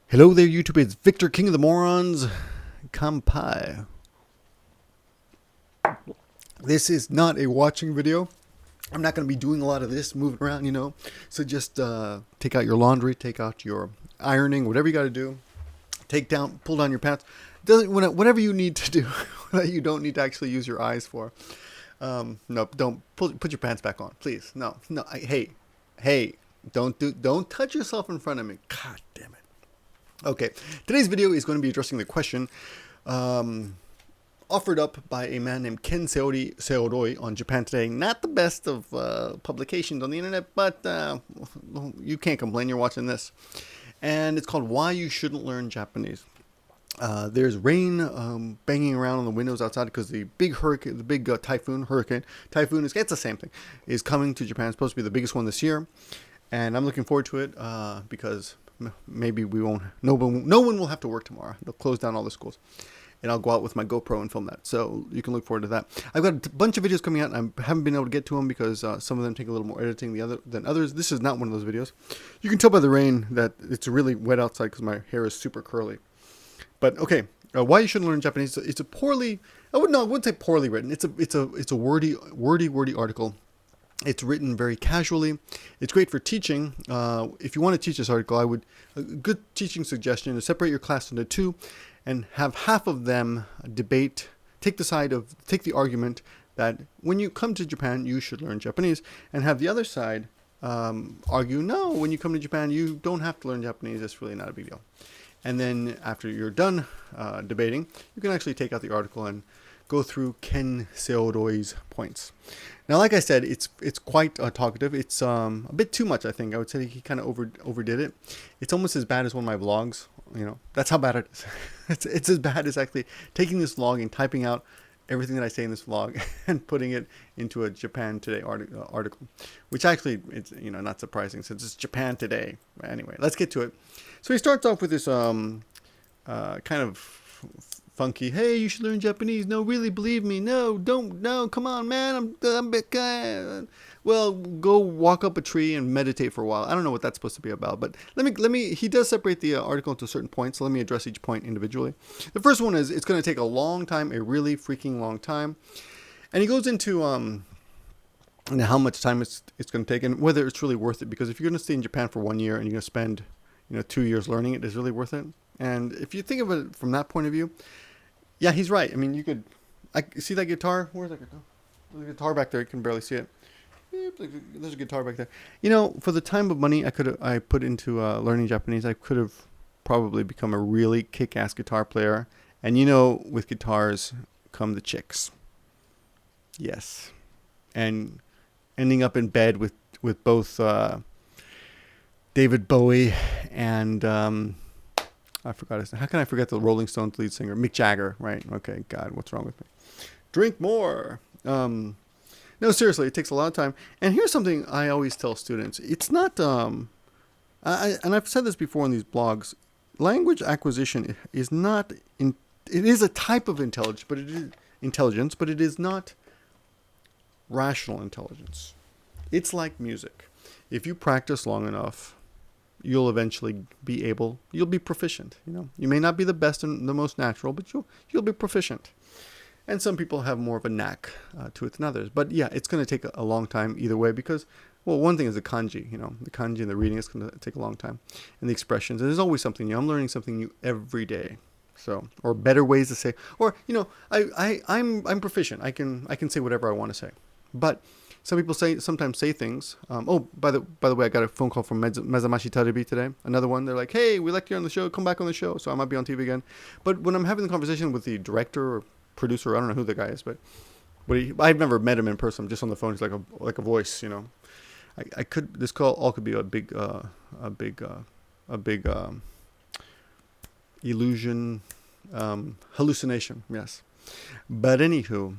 Hello there, YouTube. It's Victor, King of the Morons. Kampai. This is not a watching video. I'm not going to be doing a lot of this, moving around, So just take out your laundry, take out your ironing, whatever you got to do. Pull down your pants. Whatever you need to do that you don't need to actually use your eyes for. No, don't put your pants back on, please. No. Hey, don't touch yourself in front of me. God damn it. Okay, today's video is going to be addressing the question offered up by a man named Ken Seoroi on Japan Today. Not the best of publications on the internet, but you can't complain. You're watching this. And it's called Why You Shouldn't Learn Japanese. There's rain banging around on the windows outside because the big hurricane, typhoon, it's the same thing, is coming to Japan. It's supposed to be the biggest one this year. And I'm looking forward to it because maybe we won't. No one will have to work tomorrow. They'll close down all the schools, and I'll go out with my GoPro and film that. So you can look forward to that. I've got a bunch of videos coming out, and I haven't been able to get to them because some of them take a little more editing than others. This is not one of those videos. You can tell by the rain that it's really wet outside because my hair is super curly. But okay, why you shouldn't learn Japanese? It's a poorly. I wouldn't say poorly written. It's a wordy article. It's written very casually. It's great for teaching. If you want to teach this article, a good teaching suggestion is separate your class into two and have half of them debate, take the argument that when you come to Japan, you should learn Japanese, and have the other side argue, no, when you come to Japan, you don't have to learn Japanese. It's really not a big deal. And then after you're done debating, you can actually take out the article and go through Ken Seoroi's points. Now, like I said, it's quite talkative. It's a bit too much, I think. I would say he kind of overdid it. It's almost as bad as one of my vlogs. That's how bad it is. It's as bad as actually taking this vlog and typing out everything that I say in this vlog and putting it into a Japan Today article, which actually it's not surprising since it's Japan Today. Anyway, let's get to it. So he starts off with this kind of funky, hey, you should learn Japanese. No, really, believe me. No, don't. No, come on, man. Well, go walk up a tree and meditate for a while. I don't know what that's supposed to be about, but he does separate the article into certain points, so let me address each point individually. The first one is, it's going to take a long time, a really freaking long time. And he goes into how much time it's going to take and whether it's really worth it, because if you're going to stay in Japan for 1 year and you're going to spend 2 years learning it, is really worth it. And if you think of it from that point of view, yeah, he's right. I mean, I see that guitar. Where's that guitar? There's a guitar back there. You can barely see it. There's a guitar back there. For the time of money I put into learning Japanese, I could have probably become a really kick-ass guitar player. And with guitars come the chicks. Yes. And ending up in bed with both David Bowie and I forgot his name. How can I forget the Rolling Stones lead singer? Mick Jagger, right? Okay, God, what's wrong with me? Drink more. No, seriously, it takes a lot of time. And here's something I always tell students. It's not, and I've said this before in these blogs, language acquisition is not, it is a type of intelligence, but it is not rational intelligence. It's like music. If you practice long enough, you'll eventually you'll be proficient. You may not be the best and the most natural, but you'll be proficient. And some people have more of a knack to it than others. But yeah, it's going to take a long time either way because, well, one thing is the kanji, the kanji and the reading is going to take a long time. And the expressions, and there's always something new. I'm learning something new every day. So, or better ways to say, or, I'm proficient. I can say whatever I want to say. But some people sometimes say things. By the way, I got a phone call from Mezamashi Terebi today. Another one. They're like, hey, we like you on the show. Come back on the show. So I might be on TV again. But when I'm having the conversation with the director or producer, I don't know who the guy is, but I've never met him in person. I'm just on the phone. He's like a voice. This call all could be a big illusion, hallucination. Yes. But anywho,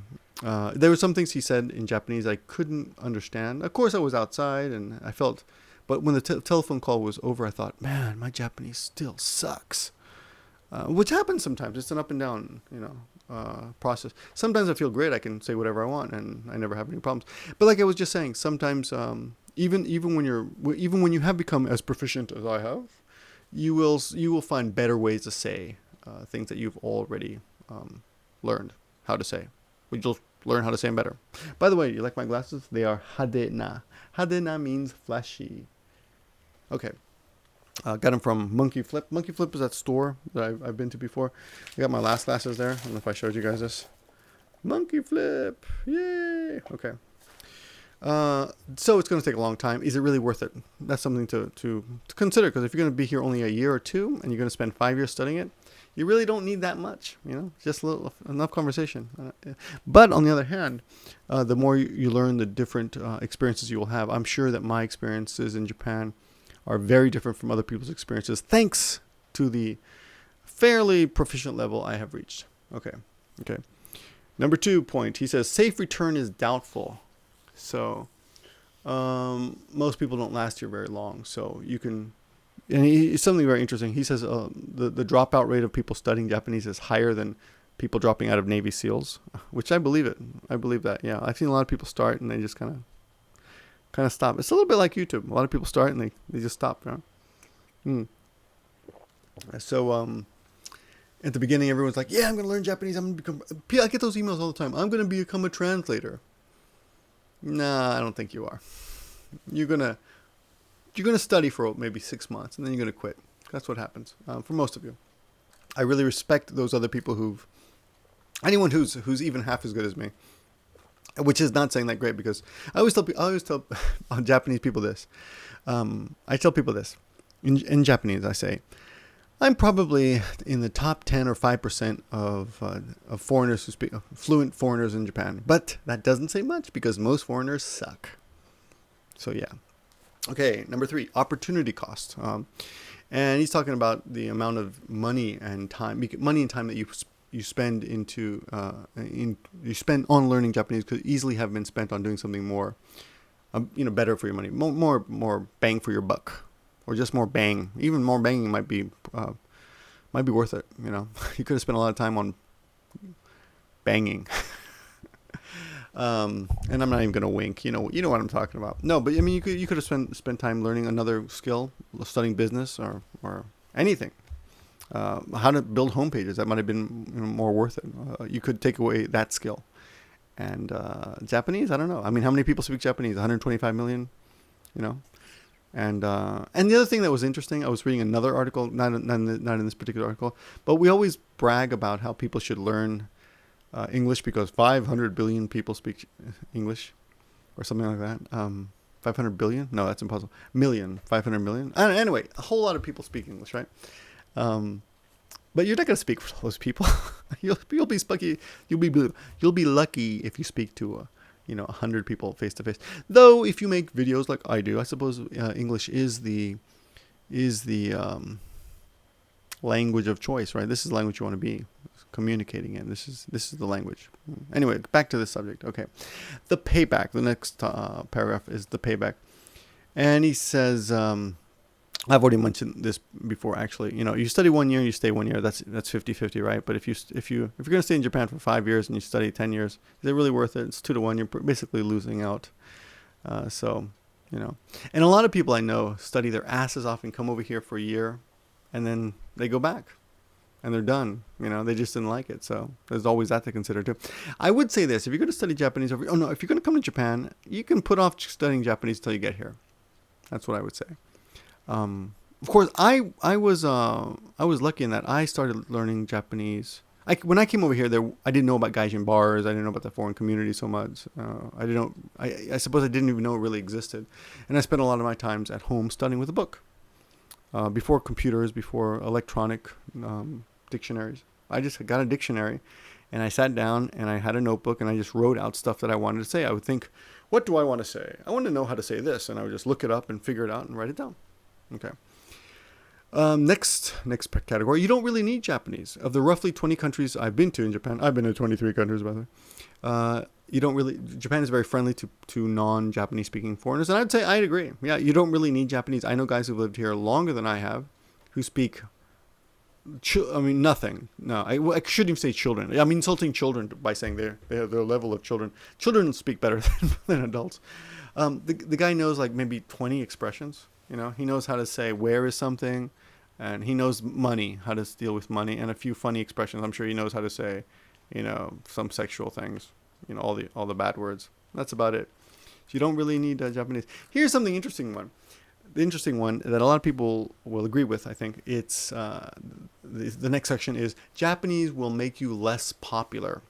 there were some things he said in Japanese I couldn't understand. Of course, I was outside and I felt, but when the telephone call was over, I thought, man, my Japanese still sucks. Which happens sometimes. It's an up and down, process. Sometimes I feel great. I can say whatever I want and I never have any problems. But like I was just saying, sometimes even when you have become as proficient as I have, you will find better ways to say things that you've already learned how to say. You'll learn how to say them better. By the way, you like my glasses? They are hadena. Hadena means flashy. Okay. Got them from Monkey Flip. Monkey Flip is that store that I've been to before. I got my last glasses there. I don't know if I showed you guys this. Monkey Flip. Yay. Okay. So it's going to take a long time. Is it really worth it? That's something to consider, because if you're going to be here only a year or two and you're going to spend 5 years studying it, you really don't need that much, just enough conversation. But on the other hand, the more you learn, the different experiences you will have. I'm sure that my experiences in Japan are very different from other people's experiences, thanks to the fairly proficient level I have reached. Okay. Number 2 point, he says, safe return is doubtful. So most people don't last here very long. So you can, and it's something very interesting. He says the dropout rate of people studying Japanese is higher than people dropping out of Navy SEALs, which I believe it. I believe that. Yeah, I've seen a lot of people start and they just kind of stop. It's a little bit like YouTube. A lot of people start and they just stop. So at the beginning, everyone's like, "Yeah, I'm going to learn Japanese. I'm going to become." I get those emails all the time. I'm going to become a translator. Nah, I don't think you are. You're gonna study for maybe 6 months and then you're gonna quit. That's what happens for most of you. I really respect those other people anyone who's even half as good as me, which is not saying that great, because I always tell Japanese people this. I tell people this in Japanese. I say, I'm probably in the top 10 or 5% of foreigners who speak, fluent foreigners in Japan. But that doesn't say much, because most foreigners suck. So yeah. Okay, number 3, opportunity cost. And he's talking about the amount of money and time that you spend you spend on learning Japanese could easily have been spent on doing something more, better for your money, more bang for your buck. Or just more bang. Even more banging might be worth it. You could have spent a lot of time on banging. And I'm not even gonna wink. You know what I'm talking about. No, but I mean, you could have spent time learning another skill, studying business or anything. How to build homepages. That might have been more worth it. You could take away that skill. And Japanese, I don't know. I mean, how many people speak Japanese? 125 million. And the other thing that was interesting, I was reading another article, not in this particular article, but we always brag about how people should learn English because 500 billion people speak English, or something like that. 500 billion? No, that's impossible. 500 million. Anyway, a whole lot of people speak English, right? But you're not going to speak for those people. You'll be lucky. You'll be lucky if you speak to 100 people face to face. Though, if you make videos like I do, I suppose English is the language of choice, right? This is the language you want to be communicating in. This is the language. Anyway, back to this subject. Okay, the payback. The next paragraph is the payback, and he says, I've already mentioned this before. Actually, you study 1 year, you stay 1 year. That's 50-50, right? But if you're going to stay in Japan for 5 years and you study 10 years, is it really worth it? It's 2 to 1. You're basically losing out. And a lot of people I know study their asses off and come over here for a year, and then they go back, and they're done. They just didn't like it. So there's always that to consider too. I would say this: if you're going to study Japanese if you're going to come to Japan, you can put off studying Japanese till you get here. That's what I would say. Of course, I was lucky in that I started learning Japanese. When I came over here, I didn't know about gaijin bars. I didn't know about the foreign community so much. I suppose I didn't even know it really existed. And I spent a lot of my times at home studying with a book. Before computers, before electronic dictionaries. I just got a dictionary, and I sat down and I had a notebook and I just wrote out stuff that I wanted to say. I would think, what do I want to say? I want to know how to say this, and I would just look it up and figure it out and write it down. Okay. Next category. You don't really need Japanese. Of the roughly 20 countries I've been to in Japan, I've been to 23 countries, by the way. Japan is very friendly to non-Japanese speaking foreigners. And I'd say I'd agree. Yeah, you don't really need Japanese. I know guys who've lived here longer than I have who speak, nothing. No, I shouldn't even say children. I'm insulting children by saying they have their level of children. Children speak better than adults. The guy knows like maybe 20 expressions. He knows how to say where is something, and he knows money, how to deal with money, and a few funny expressions. I'm sure he knows how to say, some sexual things, all the bad words. That's about it. So you don't really need Japanese. Here's something interesting one. The interesting one that a lot of people will agree with, I think, it's the next section is Japanese will make you less popular.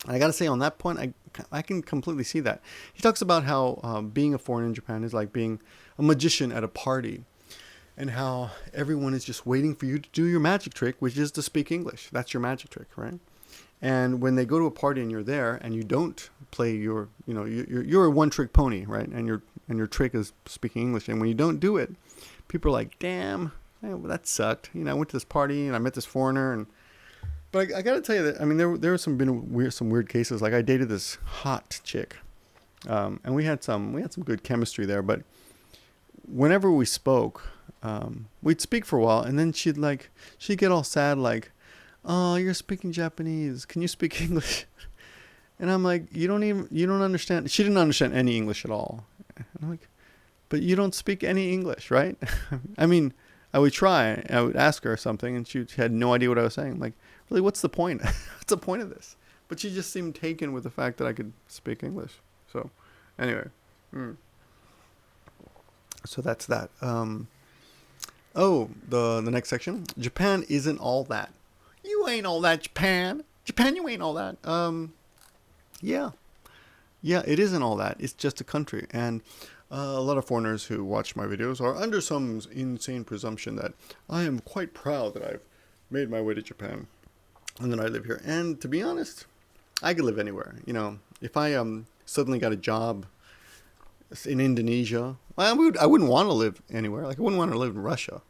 And I got to say, on that point, I can completely see that. He talks about how being a foreigner in Japan is like being a magician at a party, and how everyone is just waiting for you to do your magic trick, which is to speak English. That's your magic trick, right? And when they go to a party and you're there and you don't play you're a one-trick pony, right? And your trick is speaking English. And when you don't do it, people are like, damn, well, that sucked. I went to this party and I met this foreigner. But I got to tell you that, I mean, there were some weird cases. Like I dated this hot chick, and we had some good chemistry there. But whenever we spoke, we'd speak for a while, and then she'd get all sad, like, oh, you're speaking Japanese. Can you speak English? And I'm like, you don't understand. She didn't understand any English at all. And I'm like, but you don't speak any English, right? I mean, I would try. I would ask her something, and she had no idea what I was saying. I'm like, really, what's the point? What's the point of this? But she just seemed taken with the fact that I could speak English. So, anyway. So that's that. The next section. Japan isn't all that. You ain't all that, Japan. Japan, you ain't all that. Yeah, it isn't all that. It's just a country. And a lot of foreigners who watch my videos are under some insane presumption that I am quite proud that I've made my way to Japan and that I live here. And to be honest, I could live anywhere. If I suddenly got a job in Indonesia, I wouldn't want to live anywhere. Like I wouldn't want to live in Russia.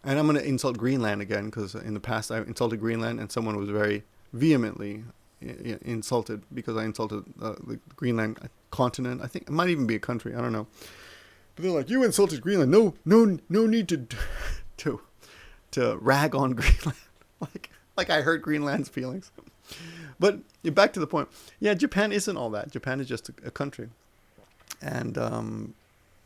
And I'm going to insult Greenland again, because in the past I insulted Greenland and someone was very vehemently insulted because I insulted the Greenland continent. I think it might even be a country. I don't know. But they're like, you insulted Greenland. No need to rag on Greenland. like I hurt Greenland's feelings. But back to the point. Yeah, Japan isn't all that. Japan is just a country. And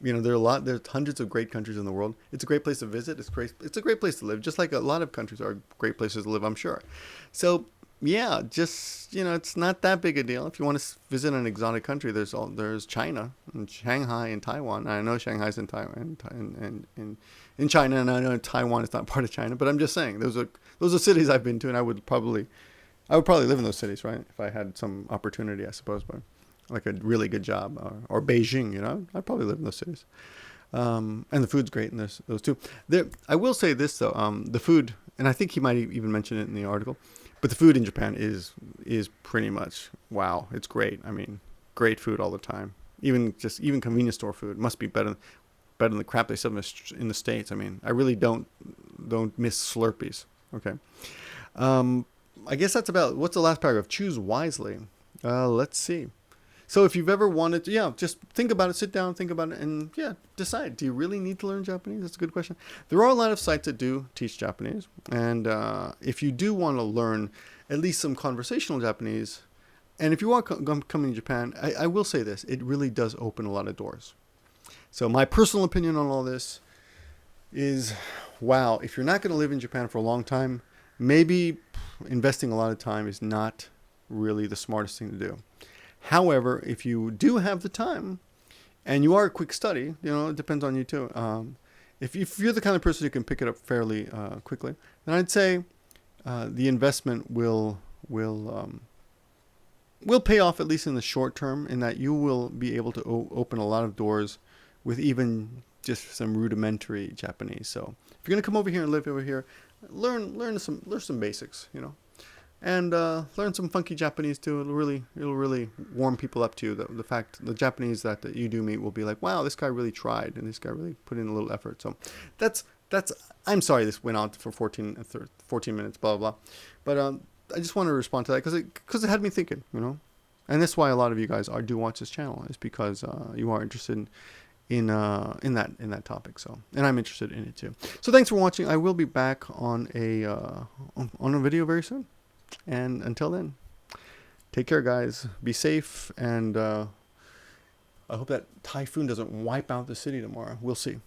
there's hundreds of great countries in the world. It's a great place to visit. It's a great place to live, just like a lot of countries are great places to live, I'm sure. So yeah, just it's not that big a deal. If you want to visit an exotic country, there's China and Shanghai and Taiwan. I know Shanghai's in Taiwan and in China, and I know Taiwan is not part of China. But I'm just saying those are cities I've been to, and I would probably live in those cities, right? If I had some opportunity, I suppose, but like a really good job, or Beijing, I'd probably live in those cities. And the food's great in those two. I will say this though, the food, and I think he might even mention it in the article, but the food in Japan is pretty much wow. It's great. I mean, great food all the time. Even convenience store food must be better than the crap they sell in the States. I mean, I really don't miss Slurpees. Okay. I guess that's about, what's the last paragraph? Choose wisely. Let's see. So if you've ever wanted to, just think about it, sit down, think about it, and decide. Do you really need to learn Japanese? That's a good question. There are a lot of sites that do teach Japanese. And if you do want to learn at least some conversational Japanese, and if you are coming to Japan, I will say this. It really does open a lot of doors. So my personal opinion on all this is, wow, if you're not going to live in Japan for a long time, maybe investing a lot of time is not really the smartest thing to do. However, if you do have the time and you are a quick study, it depends on you too. If you're the kind of person who can pick it up fairly quickly, then I'd say the investment will pay off, at least in the short term, in that you will be able to open a lot of doors with even just some rudimentary Japanese. So if you're going to come over here and live over here, learn some basics, and learn some funky Japanese too. It'll really warm people up to you. The Japanese that you do meet will be like, wow, this guy really tried, and this guy really put in a little effort. So that's. I'm sorry this went on for 14 minutes, blah blah blah, but I just want to respond to that because it had me thinking, and that's why a lot of you guys do watch this channel, is because you are interested in that topic. So, and I'm interested in it too. So thanks for watching. I will be back on a video very soon. And until then, take care, guys. Be safe, and I hope that typhoon doesn't wipe out the city tomorrow. We'll see.